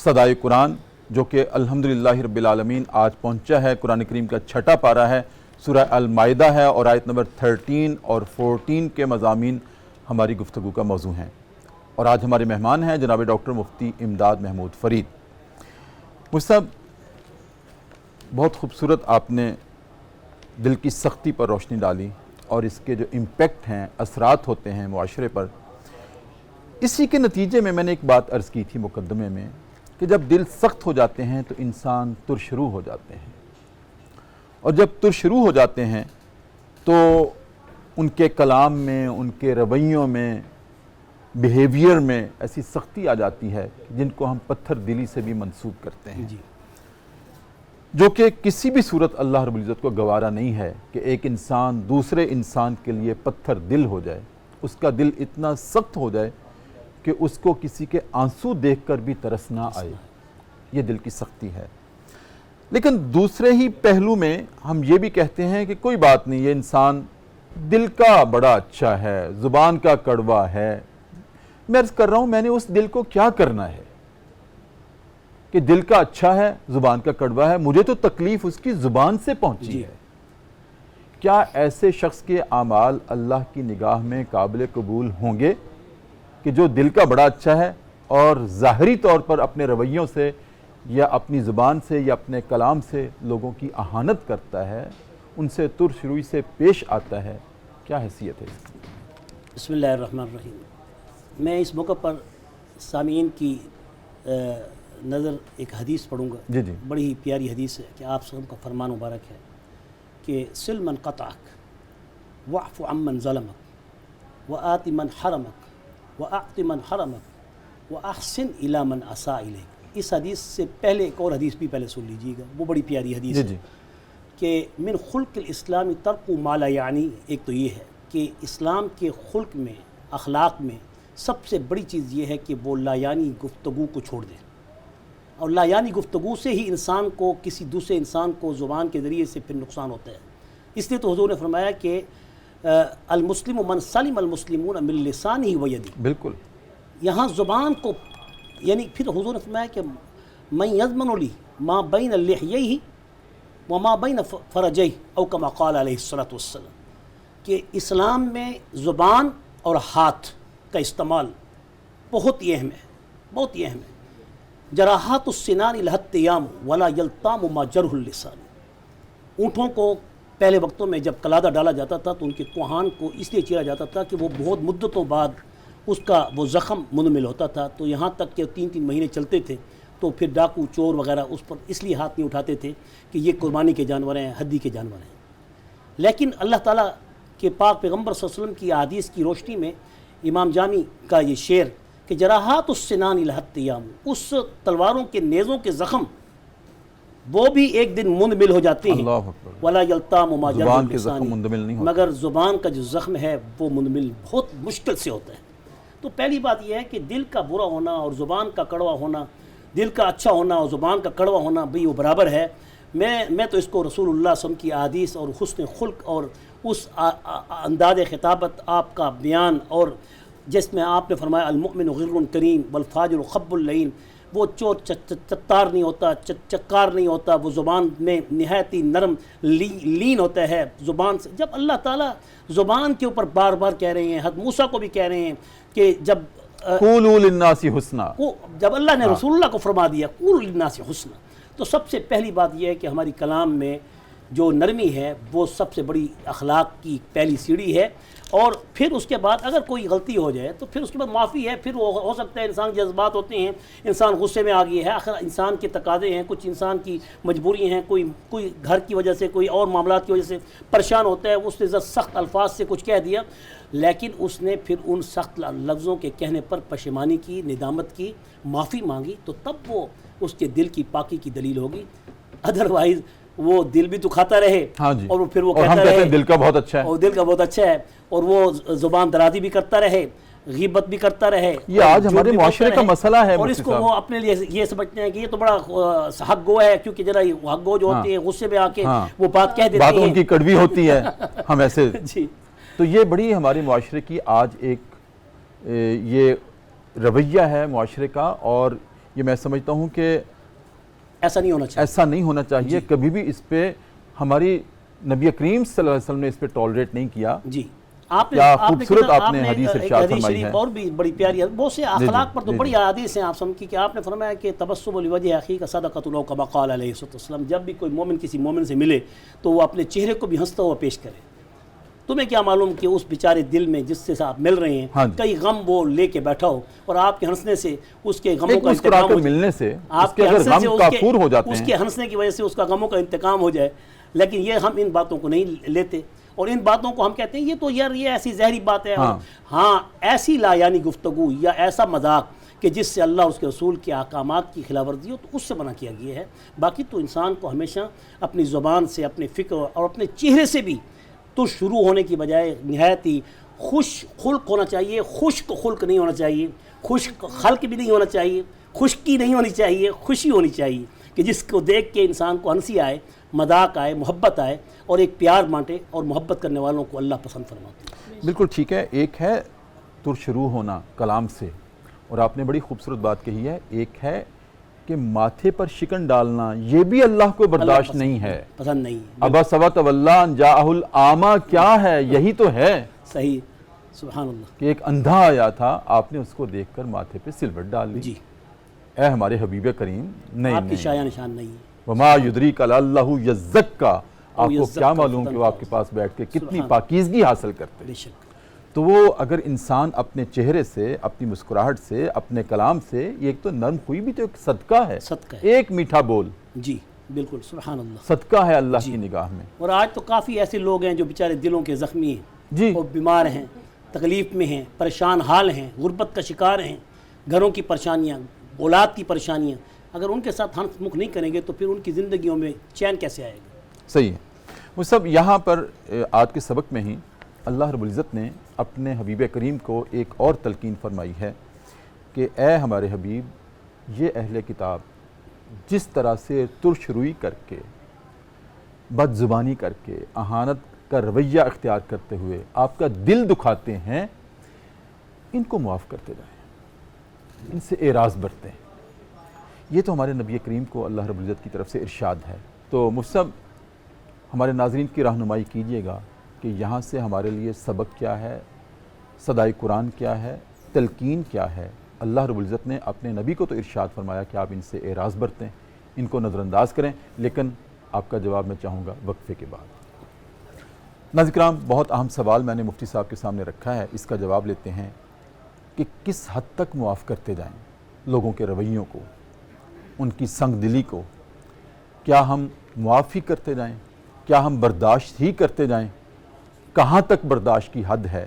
صدائے قرآن، جو کہ الحمدللہ رب العالمین آج پہنچا ہے۔ قرآن کریم کا چھٹا پارہ ہے، سورہ المائدہ ہے، اور آیت نمبر 13 اور 14 کے مضامین ہماری گفتگو کا موضوع ہیں، اور آج ہمارے مہمان ہیں جناب ڈاکٹر مفتی امداد محمود فرید۔ مجھ صاحب، بہت خوبصورت آپ نے دل کی سختی پر روشنی ڈالی، اور اس کے جو امپیکٹ ہیں، اثرات ہوتے ہیں معاشرے پر۔ اسی کے نتیجے میں نے ایک بات عرض کی تھی مقدمے میں، کہ جب دل سخت ہو جاتے ہیں تو انسان ترشرو ہو جاتے ہیں، اور جب ترشرو ہو جاتے ہیں تو ان کے کلام میں، ان کے رویوں میں، بیہیویئر میں ایسی سختی آ جاتی ہے جن کو ہم پتھر دلی سے بھی منسوب کرتے ہیں، جو کہ کسی بھی صورت اللہ رب العزت کو گوارا نہیں ہے کہ ایک انسان دوسرے انسان کے لیے پتھر دل ہو جائے، اس کا دل اتنا سخت ہو جائے کہ اس کو کسی کے آنسو دیکھ کر بھی ترس نہ آئے۔ یہ دل کی سختی ہے۔ لیکن دوسرے ہی پہلو میں ہم یہ بھی کہتے ہیں کہ کوئی بات نہیں، یہ انسان دل کا بڑا اچھا ہے، زبان کا کڑوا ہے۔ میں عرض کر رہا ہوں، میں نے اس دل کو کیا کرنا ہے کہ دل کا اچھا ہے، زبان کا کڑوا ہے؟ مجھے تو تکلیف اس کی زبان سے پہنچی ہے۔ کیا ایسے شخص کے اعمال اللہ کی نگاہ میں قابل قبول ہوں گے کہ جو دل کا بڑا اچھا ہے اور ظاہری طور پر اپنے رویوں سے یا اپنی زبان سے یا اپنے کلام سے لوگوں کی اہانت کرتا ہے، ان سے ترش روی سے پیش آتا ہے؟ کیا حیثیت ہے اس کی؟ بسم اللہ الرحمن الرحیم۔ میں اس موقع پر سامعین کی نظر ایک حدیث پڑھوں گا، جی جی، بڑی ہی پیاری حدیث ہے کہ آپ سب کا فرمان مبارک ہے کہ سل من قطعک واعف عمن ظلمک وآت من حرمک واعط من حرمک واحسن الی من اساء الیک۔ اس حدیث سے پہلے ایک اور حدیث بھی پہلے سن لیجیے گا، وہ بڑی پیاری حدیث جی ہے جی، کہ من خلق الاسلام ترک ما لا یعنی۔ ایک تو یہ ہے کہ اسلام کے خلق میں، اخلاق میں سب سے بڑی چیز یہ ہے کہ وہ لا یعنی گفتگو کو چھوڑ دیں، اور لا یعنی گفتگو سے ہی انسان کو کسی دوسرے انسان کو زبان کے ذریعے سے پھر نقصان ہوتا ہے۔ اس لیے تو حضور نے فرمایا کہ المسلم من سلم المسلمون من لسانہ و یدہ، بالکل یہاں زبان کو یعنی پھر حضور نے فرمایا کہ من یضمن لی ما بین لحییہ وما بین فرجیہ او کما قال علیہ الصلاۃ والسلام، کہ اسلام میں زبان اور ہاتھ کا استعمال بہت ہی اہم ہے، بہت ہی اہم ہے۔ جراحات السنان الحتیام ولا یلتام ما جرح اللسان، اونٹوں کو پہلے وقتوں میں جب قلادہ ڈالا جاتا تھا تو ان کے کوہان کو اس لیے چیرا جاتا تھا کہ وہ بہت مدتوں بعد اس کا وہ زخم منمل ہوتا تھا، تو یہاں تک کہ 3 مہینے چلتے تھے، تو پھر ڈاکو چور وغیرہ اس پر اس لیے ہاتھ نہیں اٹھاتے تھے کہ یہ قربانی کے جانور ہیں، ہدی کے جانور ہیں۔ لیکن اللہ تعالیٰ کے پاک پیغمبر صلی اللہ علیہ وسلم کی احادیث کی روشنی میں امام جامی کا یہ شعر کہ جراحات السنان الحتیام، اس تلواروں کے نیزوں کے زخم وہ بھی ایک دن مندمل ہو جاتے ہیں، اللہ اکبر، ولا یلتام ما جرح زبان کے اللسان، زخم مندمل نہیں ہوتے، مگر زبان کا جو زخم ہے وہ مندمل بہت مشکل سے ہوتا ہے۔ تو پہلی بات یہ ہے کہ دل کا برا ہونا اور زبان کا کڑوا ہونا، دل کا اچھا ہونا اور زبان کا کڑوا ہونا بھئی وہ برابر ہے۔ میں تو اس کو رسول اللہ صلی اللہ علیہ وسلم کی احادیث اور حسن خلق اور اس انداز خطابت آپ کا بیان، اور جس میں آپ نے فرمایا المؤمن غر کریم والفاجر خب اللعین، وہ چور چتار نہیں ہوتا، چکار نہیں ہوتا، وہ زبان میں نہایت ہی نرم لین ہوتا ہے زبان سے۔ جب اللہ تعالیٰ زبان کے اوپر بار بار کہہ رہے ہیں، حضرت موسیٰ کو بھی کہہ رہے ہیں کہ قولوا للناس حسنا، جب اللہ نے رسول اللہ کو فرما دیا قولوا للناس حسنا، تو سب سے پہلی بات یہ ہے کہ ہماری کلام میں جو نرمی ہے وہ سب سے بڑی اخلاق کی پہلی سیڑھی ہے، اور پھر اس کے بعد اگر کوئی غلطی ہو جائے تو پھر اس کے بعد معافی ہے۔ پھر وہ ہو سکتا ہے انسان جذبات ہوتے ہیں، انسان غصے میں آ گیا ہے، آخر انسان کے تقاضے ہیں، کچھ انسان کی مجبوری ہیں، کوئی گھر کی وجہ سے، کوئی اور معاملات کی وجہ سے پریشان ہوتا ہے، اس نے سخت الفاظ سے کچھ کہہ دیا، لیکن اس نے پھر ان سخت لفظوں کے کہنے پر پشیمانی کی، ندامت کی، معافی مانگی، تو تب وہ اس کے دل کی پاکی کی دلیل ہوگی۔ ادروائز وہ دل بھی تو کھاتا رہے، ہاں جی، اور پھر وہ اور ہم کہتا کہتے رہے ہیں دل کا بہت اچھا ہے، اور دل کا بہت اچھا ہے، اور وہ زبان درازی بھی کرتا رہے، غیبت بھی کرتا رہے، یہ آج ہمارے معاشرے کا مسئلہ ہے، اور اس کو وہ اپنے لیے یہ سمجھتے ہیں کہ یہ تو بڑا حق گو ہے، کیونکہ ذرا حق گو جو ہوتے ہیں غصے میں آ کے وہ بات کہہ دیتے ہیں، بات ان کی کڑوی ہوتی ہے، ہم ایسے جی۔ تو یہ بڑی ہمارے معاشرے کی آج ایک یہ رویہ ہے معاشرے کا، اور یہ میں سمجھتا ہوں کہ ایسا نہیں ہونا چاہیے، ایسا نہیں ہونا چاہیے، کبھی بھی اس پہ ہماری نبی کریم صلی اللہ علیہ وسلم نے اس پہ ٹالریٹ نہیں کیا۔ جی، آپ کیا خوبصورت آپ نے حدیث ارشاد فرمائی ہے، اور بھی بڑی پیاری ہے، بہت سے اخلاق پر تو بڑی حدیث ہیں آپ سن کی، کہ آپ نے فرمایا کہ تبسم لوجہ اخیک صدقۃ لو کما قال علیہ الصلوۃ والسلام، جب بھی کوئی مومن کسی مومن سے ملے تو وہ اپنے چہرے کو بھی ہنستا ہوا پیش کرے۔ تمہیں کیا معلوم کہ اس بیچارے دل میں جس سے آپ مل رہے ہیں کئی غم وہ لے کے بیٹھا ہو، اور آپ کے ہنسنے سے اس کے غموں کا انتقام ہو، ملنے سے آپ کے ہنسنے سے اس کے ہنسنے کی وجہ سے اس کا غموں کا انتقام ہو جائے۔ لیکن یہ ہم ان باتوں کو نہیں لیتے، اور ان باتوں کو ہم کہتے ہیں یہ تو یار یہ ایسی زہری بات ہے، ہاں ایسی لا یعنی گفتگو یا ایسا مذاق کہ جس سے اللہ اور اس کے رسول کے احکامات کی خلاف ورزی ہو، تو اس سے منع کیا گیا ہے۔ باقی تو انسان کو ہمیشہ اپنی زبان سے، اپنے فکر اور اپنے چہرے سے بھی تو شروع ہونے کی بجائے نہایت ہی خوش خلق ہونا چاہیے، خشک خلق نہیں ہونا چاہیے، خشک خلق بھی نہیں ہونا چاہیے، خشکی نہیں ہونی چاہیے، خوشی ہونی چاہیے کہ جس کو دیکھ کے انسان کو ہنسی آئے، مذاق آئے، محبت آئے، اور ایک پیار بانٹے، اور محبت کرنے والوں کو اللہ پسند فرماتے ہیں۔ بالکل ٹھیک ہے، ایک ہے شروع ہونا کلام سے، اور آپ نے بڑی خوبصورت بات کہی ہے، ایک ہے کہ ماتھے پر شکن ڈالنا، یہ بھی اللہ کو برداشت نہیں ہے، پسند نہیں ہے۔ ابا سوت واللہ ان جاءہ الاعمی کیا ہے، یہی تو ہے، صحیح، سبحان اللہ، کہ ایک اندھا آیا تھا، آپ نے اس کو دیکھ کر ماتھے پہ سلوٹ ڈال لی۔ جی، اے ہمارے حبیب کریم، آپ کی شایع نشان نہیں ہے۔ وما یدریک لعلہ یزکا، آپ کو کیا معلوم کہ وہ آپ کے پاس بیٹھ کے کتنی پاکیزگی حاصل کرتے ہیں۔ بے شک، تو وہ اگر انسان اپنے چہرے سے، اپنی مسکراہٹ سے، اپنے کلام سے، یہ ایک تو نرم خوئی بھی تو ایک صدقہ ہے، صدقہ ہے، ایک میٹھا بول جی بالکل، سبحان اللہ، صدقہ ہے اللہ کی نگاہ میں۔ اور آج تو کافی ایسے لوگ ہیں جو بیچارے دلوں کے زخمی ہیں، جی، وہ بیمار ہیں، تکلیف میں ہیں، پریشان حال ہیں، غربت کا شکار ہیں، گھروں کی پریشانیاں، اولاد کی پریشانیاں، اگر ان کے ساتھ ہنس مکھ نہیں کریں گے تو پھر ان کی زندگیوں میں چین کیسے آئے گا؟ صحیح ہے۔ وہ سب یہاں پر آج کے سبق میں ہی اللہ رب العزت نے اپنے حبیب کریم کو ایک اور تلقین فرمائی ہے کہ اے ہمارے حبیب، یہ اہل کتاب جس طرح سے ترش روئی کر کے، بد زبانی کر کے، اہانت کا رویہ اختیار کرتے ہوئے آپ کا دل دکھاتے ہیں، ان کو معاف کرتے جائیں، ان سے اعراض برتیں۔ یہ تو ہمارے نبی کریم کو اللہ رب العزت کی طرف سے ارشاد ہے۔ تو مفتی صاحب ہمارے ناظرین کی رہنمائی کیجیے گا کہ یہاں سے ہمارے لیے سبق کیا ہے، صدائے قرآن کیا ہے، تلقین کیا ہے۔ اللہ رب العزت نے اپنے نبی کو تو ارشاد فرمایا کہ آپ ان سے اعراض برتیں، ان کو نظر انداز کریں، لیکن آپ کا جواب میں چاہوں گا وقفے کے بعد۔ ناظرین کرام، بہت اہم سوال میں نے مفتی صاحب کے سامنے رکھا ہے، اس کا جواب لیتے ہیں کہ کس حد تک معاف کرتے جائیں لوگوں کے رویوں کو، ان کی سنگ دلی کو۔ کیا ہم معاف ہی کرتے جائیں؟ کیا ہم برداشت ہی کرتے جائیں؟ کہاں تک برداشت کی حد ہے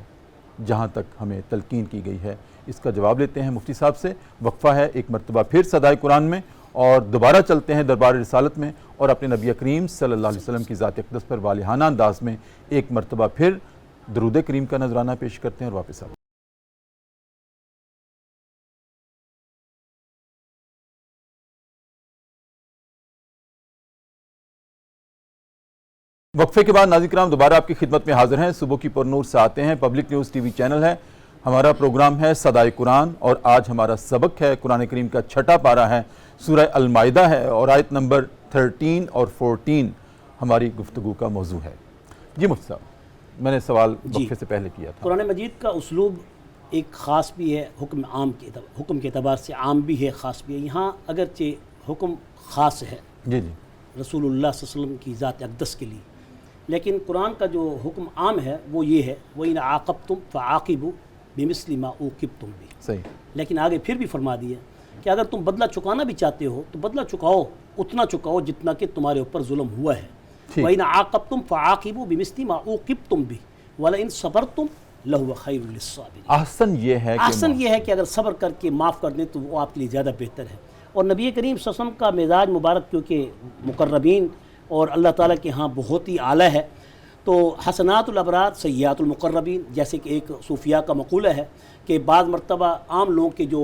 جہاں تک ہمیں تلقین کی گئی ہے؟ اس کا جواب لیتے ہیں مفتی صاحب سے۔ وقفہ ہے ایک مرتبہ پھر صدائے قرآن میں، اور دوبارہ چلتے ہیں دربار رسالت میں، اور اپنے نبی کریم صلی اللہ علیہ وسلم کی ذات اقدس پر والہانہ انداز میں ایک مرتبہ پھر درود کریم کا نذرانہ پیش کرتے ہیں اور واپس آتے ہیں۔ وقفے کے بعد ناظرین کرام دوبارہ آپ کی خدمت میں حاضر ہیں۔ صبح کی پر نور سے آتے ہیں، public news TV channel ہے، ہمارا پروگرام ہے صدائے قرآن، اور آج ہمارا سبق ہے قرآن کریم کا 6واں پارہ ہے، سورہ المائدہ ہے، اور آیت نمبر 13 اور 14 ہماری گفتگو کا موضوع ہے۔ جی مفتی صاحب، میں نے سوال وقفے سے پہلے کیا تھا۔ قرآن مجید کا اسلوب ایک خاص بھی ہے، حکم کے اعتبار سے عام بھی ہے، خاص بھی ہے۔ یہاں اگرچہ حکم خاص ہے جی جی رسول اللہ صلی اللہ علیہ وسلم کی ذات اقدس کے لیے، لیکن قرآن کا جو حکم عام ہے وہ یہ ہے، وَإِنْ عَاقَبْتُمْ فَعَاقِبُوا بِمِثْلِ مَا عُوقِبْتُمْ بِهِ۔ صحیح۔ لیکن آگے پھر بھی فرما دیا کہ اگر تم بدلہ چکانا بھی چاہتے ہو تو بدلہ چکاؤ، اتنا چکاؤ جتنا کہ تمہارے اوپر ظلم ہوا ہے۔ وَإِنْ عَاقَبْتُمْ فَعَاقِبُوا بِمِثْلِ مَا عُوقِبْتُمْ بِهِ وَلَئِنْ صَبَرْتُمْ لَهُوَ خَيْرٌ لِلصَّابِرِينَ۔ احسن یہ ہے کہ اگر صبر کر کے معاف کر دیں تو وہ آپ کے لیے زیادہ بہتر ہے۔ اور نبی کریم صلی اللہ علیہ وسلم کا مزاج مبارک کیونکہ مقربین اور اللہ تعالیٰ کے ہاں بہت ہی اعلیٰ ہے، تو حسنات الابرار سیئات المقربین، جیسے کہ ایک صوفیاء کا مقولہ ہے کہ بعض مرتبہ عام لوگوں کے جو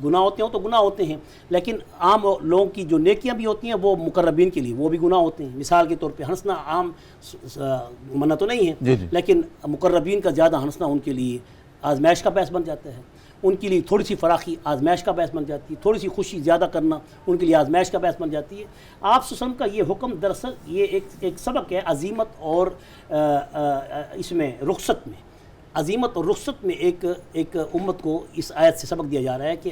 گناہ ہوتے ہیں تو گناہ ہوتے ہیں، لیکن عام لوگوں کی جو نیکیاں بھی ہوتی ہیں وہ مقربین کے لیے وہ بھی گناہ ہوتے ہیں۔ مثال کے طور پہ ہنسنا عام منع تو نہیں ہے، لیکن مقربین کا زیادہ ہنسنا ان کے لیے آزمائش کا باعث بن جاتا ہے، ان کے لیے تھوڑی سی فراخی آزمائش کا باعث بن جاتی ہے، تھوڑی سی خوشی زیادہ کرنا ان کے لیے آزمائش کا باعث بن جاتی ہے۔ آپ صلی اللہ علیہ وسلم کا یہ حکم دراصل یہ ایک سبق ہے عظیمت اور اس میں رخصت میں، عظیمت اور رخصت میں ایک امت کو اس آیت سے سبق دیا جا رہا ہے کہ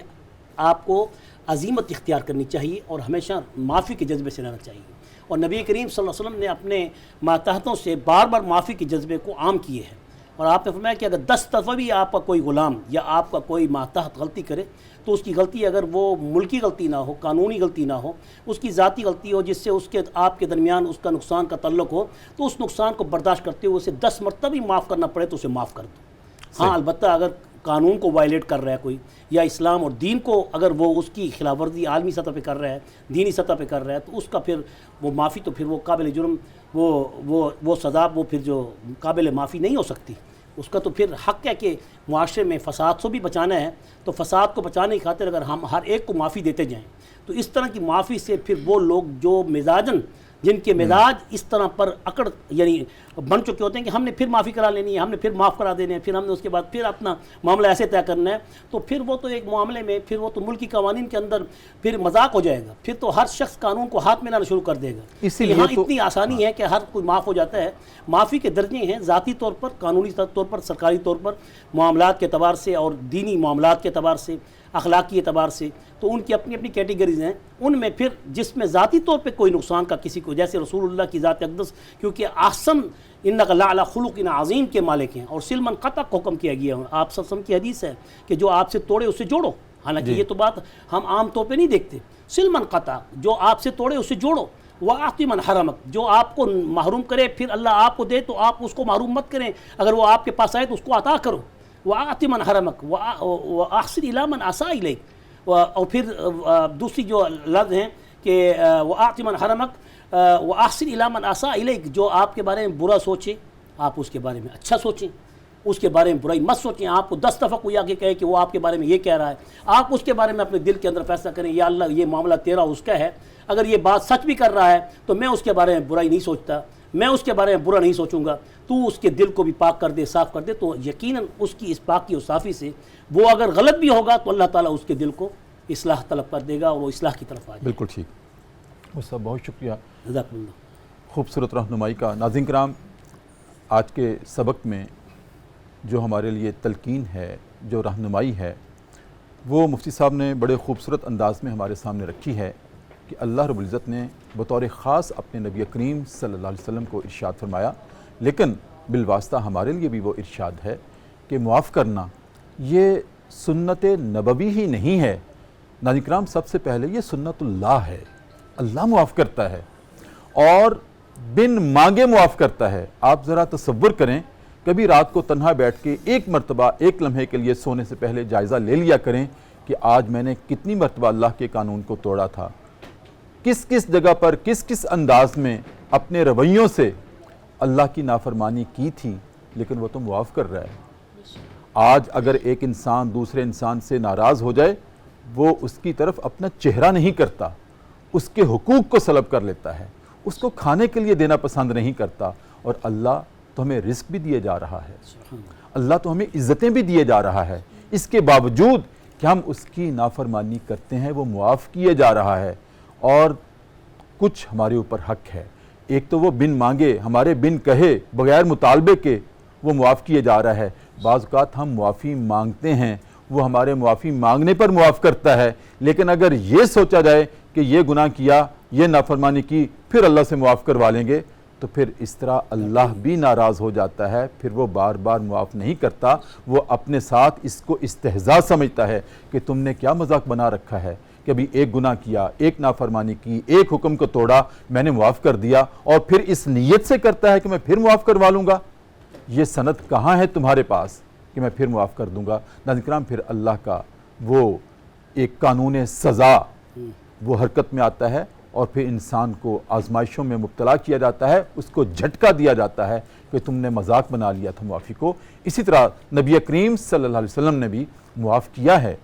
آپ کو عظیمت اختیار کرنی چاہیے اور ہمیشہ معافی کے جذبے سے رہنا چاہیے۔ اور نبی کریم صلی اللہ علیہ وسلم نے اپنے ماتحتوں سے بار بار معافی کے جذبے کو عام کیے ہیں، اور آپ نے فرمایا کہ اگر 10 دفعہ بھی آپ کا کوئی غلام یا آپ کا کوئی ماتحت غلطی کرے تو اس کی غلطی اگر وہ ملکی غلطی نہ ہو، قانونی غلطی نہ ہو، اس کی ذاتی غلطی ہو جس سے اس کے آپ کے درمیان اس کا نقصان کا تعلق ہو، تو اس نقصان کو برداشت کرتے ہوئے اسے 10 مرتبہ بھی معاف کرنا پڑے تو اسے معاف کر دو۔ ہاں البتہ اگر قانون کو وائلیٹ کر رہا ہے کوئی، یا اسلام اور دین کو اگر وہ اس کی خلاف ورزی عالمی سطح پہ کر رہا ہے، دینی سطح پہ کر رہا ہے، تو اس کا پھر وہ معافی تو پھر وہ قابل جرم وہ سزا وہ پھر جو قابل معافی نہیں ہو سکتی۔ اس کا تو پھر حق ہے کہ معاشرے میں فساد سے بھی بچانا ہے، تو فساد کو بچانے کی خاطر اگر ہم ہر ایک کو معافی دیتے جائیں تو اس طرح کی معافی سے پھر وہ لوگ جو مزاجن جن کے مزاج اس طرح پر اکڑ یعنی بن چکے ہوتے ہیں کہ ہم نے پھر معافی کرا لینی ہے، ہم نے پھر معاف کرا دینے ہیں، پھر ہم نے اس کے بعد پھر اپنا معاملہ ایسے طے کرنا ہے، تو پھر وہ تو ایک معاملے میں پھر وہ تو ملکی قوانین کے اندر پھر مذاق ہو جائے گا، پھر تو ہر شخص قانون کو ہاتھ میں لانا شروع کر دے گا۔ یہاں اتنی آسانی ہے کہ ہر کوئی معاف ہو جاتا ہے۔ معافی کے درجے ہیں ذاتی طور پر، قانونی طور پر، سرکاری طور پر، معاملات کے اعتبار سے اور دینی معاملات کے اعتبار سے، اخلاقی اعتبار سے، تو ان کی اپنی اپنی کیٹیگریز ہیں۔ ان میں پھر جس میں ذاتی طور پہ کوئی نقصان کا کسی کو، جیسے رسول اللہ کی ذات اقدس کیونکہ احسن انک لعلی خلق عظیم کے مالک ہیں، اور سلمن قطع کو حکم کیا گیا ہے۔ آپ صلی اللہ علیہ وسلم کی حدیث ہے کہ جو آپ سے توڑے اسے جوڑو، حالانکہ یہ تو بات ہم عام طور پہ نہیں دیکھتے۔ سلمن قطع، جو آپ سے توڑے اسے جوڑو، وَأَعْطِ مَنْ حَرَمَكَ، جو آپ کو محروم کرے پھر اللہ آپ کو دے تو آپ اس کو محروم مت کریں، اگر وہ آپ کے پاس آئے تو اس کو عطا کرو۔ وَأَعْطِ مَنْ حَرَمَكَ وَأَحْسِنْ إِلَىٰ مَنْ أَسَاءَ إِلَيْكَ، اور پھر دوسری جو لفظ ہیں کہ وَأَعْطِ مَنْ حَرَمَكَ وَأَحْسِنْ إِلَىٰ مَنْ أَسَاءَ إِلَيْكَ، جو آپ کے بارے میں برا سوچے آپ اس کے بارے میں اچھا سوچیں، اس کے بارے میں برائی مت سوچیں۔ آپ کو 10 دفعہ کوئی آگے کہے کہ وہ آپ کے بارے میں یہ کہہ رہا ہے، آپ اس کے بارے میں اپنے دل کے اندر فیصلہ کریں، یا اللہ یہ معاملہ تیرا اس کا ہے، اگر یہ بات سچ بھی کر رہا ہے تو میں اس کے بارے میں برائی نہیں سوچتا، میں اس کے بارے میں برا نہیں سوچوں گا، تو اس کے دل کو بھی پاک کر دے، صاف کر دے، تو یقیناً اس کی اس پاکی و صافی سے وہ اگر غلط بھی ہوگا تو اللہ تعالیٰ اس کے دل کو اصلاح طلب کر دے گا اور وہ اصلاح کی طرف آ جائے. بالکل ٹھیک. صاحب بہت شکریہ جزاک اللہ. خوبصورت رہنمائی کا. ناظرین کرام، آج کے سبق میں جو ہمارے لیے تلقین ہے، جو رہنمائی ہے، وہ مفتی صاحب نے بڑے خوبصورت انداز میں ہمارے سامنے رکھی ہے کہ اللہ رب العزت نے بطور خاص اپنے نبی کریم صلی اللہ علیہ وسلم کو ارشاد فرمایا، لیکن بالواسطہ ہمارے لیے بھی وہ ارشاد ہے کہ معاف کرنا یہ سنت نبوی ہی نہیں ہے. ناظرین کرام، سب سے پہلے یہ سنت اللہ ہے. اللہ معاف کرتا ہے اور بن مانگے معاف کرتا ہے. آپ ذرا تصور کریں، کبھی رات کو تنہا بیٹھ کے ایک مرتبہ ایک لمحے کے لیے سونے سے پہلے جائزہ لے لیا کریں کہ آج میں نے کتنی مرتبہ اللہ کے قانون کو توڑا تھا، کس کس جگہ پر کس کس انداز میں اپنے رویوں سے اللہ کی نافرمانی کی تھی، لیکن وہ تو معاف کر رہا ہے. آج اگر ایک انسان دوسرے انسان سے ناراض ہو جائے، وہ اس کی طرف اپنا چہرہ نہیں کرتا، اس کے حقوق کو سلب کر لیتا ہے، اس کو کھانے کے لیے دینا پسند نہیں کرتا. اور اللہ تو ہمیں رزق بھی دیے جا رہا ہے، اللہ تو ہمیں عزتیں بھی دیے جا رہا ہے، اس کے باوجود کہ ہم اس کی نافرمانی کرتے ہیں وہ معاف کیے جا رہا ہے. اور کچھ ہمارے اوپر حق ہے. ایک تو وہ بن مانگے، ہمارے بن کہے، بغیر مطالبے کے وہ معاف کیے جا رہا ہے. بعض اوقات ہم معافی مانگتے ہیں، وہ ہمارے معافی مانگنے پر معاف کرتا ہے، لیکن اگر یہ سوچا جائے کہ یہ گناہ کیا، یہ نافرمانی کی، پھر اللہ سے معاف کروا لیں گے، تو پھر اس طرح اللہ بھی ناراض ہو جاتا ہے. پھر وہ بار بار معاف نہیں کرتا، وہ اپنے ساتھ اس کو استہزاء سمجھتا ہے کہ تم نے کیا مذاق بنا رکھا ہے کہ ابھی ایک گناہ کیا، ایک نافرمانی کی، ایک حکم کو توڑا، میں نے معاف کر دیا، اور پھر اس نیت سے کرتا ہے کہ میں پھر معاف کروا لوں گا. یہ سند کہاں ہے تمہارے پاس کہ میں پھر معاف کر دوں گا؟ ناظرین کرام، پھر اللہ کا وہ ایک قانون سزا وہ حرکت میں آتا ہے، اور پھر انسان کو آزمائشوں میں مبتلا کیا جاتا ہے، اس کو جھٹکا دیا جاتا ہے کہ تم نے مذاق بنا لیا تھا معافی کو. اسی طرح نبی کریم صلی اللہ علیہ وسلم نے بھی معاف کیا ہے.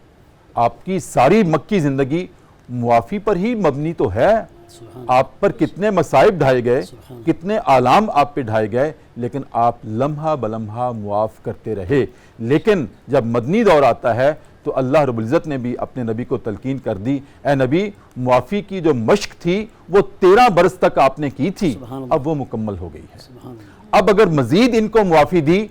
آپ کی ساری مکی زندگی معافی پر ہی مبنی تو ہے. آپ پر کتنے مصائب ڈھائے گئے، کتنے آلام آپ پہ ڈھائے گئے، لیکن آپ لمحہ بلمحہ معاف کرتے رہے. لیکن جب مدنی دور آتا ہے تو اللہ رب العزت نے بھی اپنے نبی کو تلقین کر دی، اے نبی، معافی کی جو مشق تھی وہ 13 برس تک آپ نے کی تھی، اب وہ مکمل ہو گئی ہے. اب اگر مزید ان کو معافی دی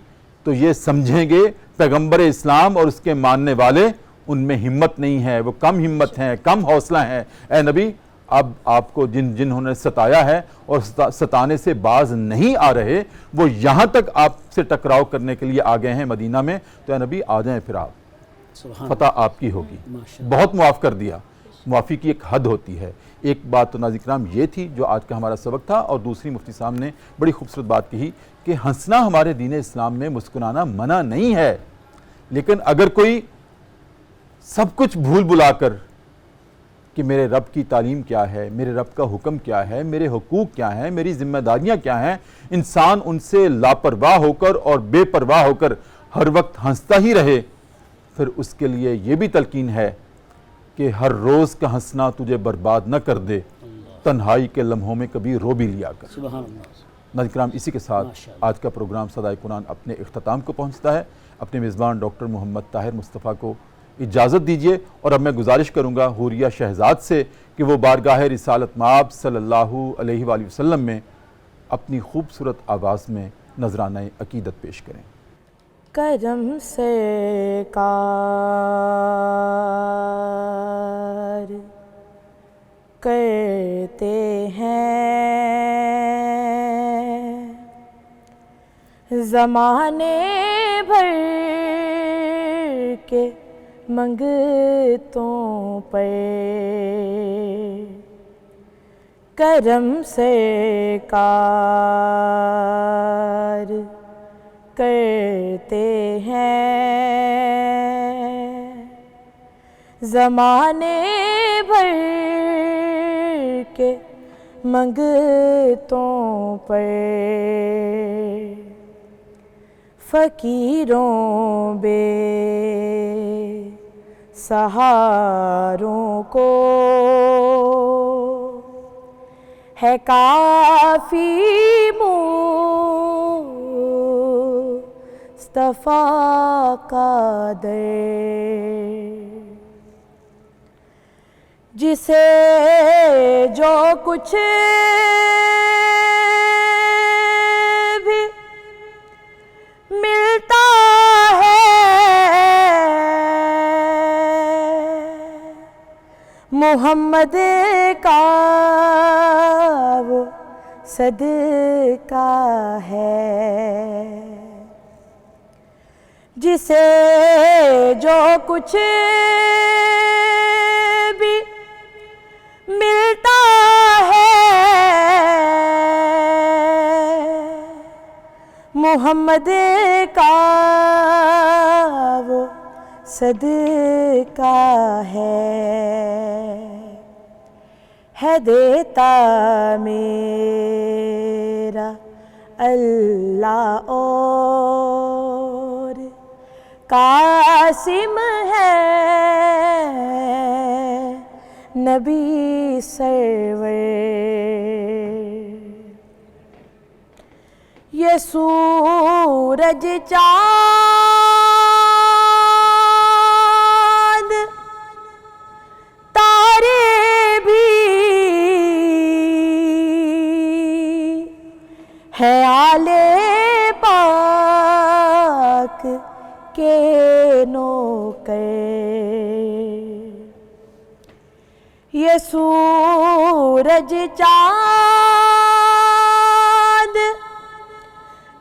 تو یہ سمجھیں گے پیغمبر اسلام اور اس کے ماننے والے ان میں ہمت نہیں ہے، وہ کم ہمت ہیں، کم حوصلہ ہیں. اے نبی، اب آپ کو جنہوں نے ستایا ہے اور ستانے سے باز نہیں آ رہے، وہ یہاں تک آپ سے ٹکراؤ کرنے کے لیے آ گئے ہیں مدینہ میں، تو اے نبی آ جائیں، پھر آپ فتح آپ کی ہوگی. بہت معاف کر دیا. معافی کی ایک حد ہوتی ہے. ایک بات تو ناظرین کرام یہ تھی جو آج کا ہمارا سبق تھا، اور دوسری مفتی صاحب نے بڑی خوبصورت بات کہی کہ ہنسنا ہمارے دین اسلام میں، مسکرانا منع نہیں ہے، لیکن اگر کوئی سب کچھ بھول بلا کر کہ میرے رب کی تعلیم کیا ہے، میرے رب کا حکم کیا ہے، میرے حقوق کیا ہیں، میری ذمہ داریاں کیا ہیں، انسان ان سے لاپرواہ ہو کر اور بے پرواہ ہو کر ہر وقت ہنستا ہی رہے، پھر اس کے لیے یہ بھی تلقین ہے کہ ہر روز کا ہنسنا تجھے برباد نہ کر دے، تنہائی کے لمحوں میں کبھی رو بھی لیا کر. سبحان اللہ. ناظرین کرام، اسی کے ساتھ آج کا پروگرام صدائے قرآن اپنے اختتام کو پہنچتا ہے. اپنے میزبان ڈاکٹر محمد طاہر مصطفیٰ کو اجازت دیجیے، اور اب میں گزارش کروں گا حوریہ شہزاد سے کہ وہ بارگاہ رسالت مآب صلی اللہ علیہ وآلہ وسلم میں اپنی خوبصورت آواز میں نذرانہ عقیدت پیش کریں. کرم سے کار کرتے ہیں زمانے بھر کے منگتوں پر، کرم سے کار کرتے ہیں زمانے بھر کے منگتوں پر، فقیروں بے سہاروں کو ہے کافی مصطفیٰ کا در، جسے جو کچھ بھی ملتا ہے محمد کا وہ صدقہ ہے، جسے جو کچھ بھی ملتا ہے محمد کا وہ صدقہ ہے دیتا میرا اللہ اور قاسم ہے نبی سرور، یہ سورج چاند تارے بھی ہے آل پاک کے نوکر، یہ سورج چاند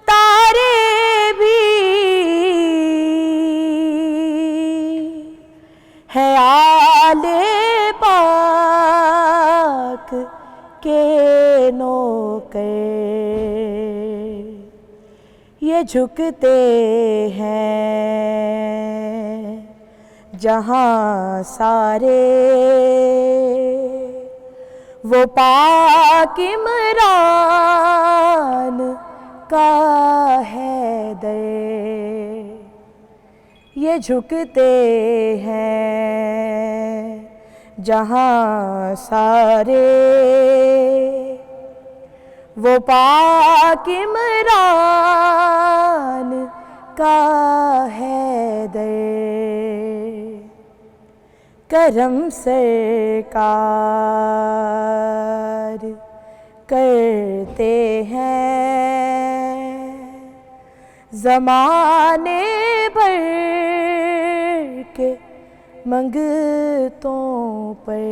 تارے بھی ہے آل پاک کے نوکر، یہ جھکتے ہیں جہاں سارے وہ پاک عمران کا ہے در، یہ جھکتے ہیں جہاں سارے وہ پاک عمران کا ہے در، کرم سرکار کرتے ہیں زمانے بھر کے منگتوں پر،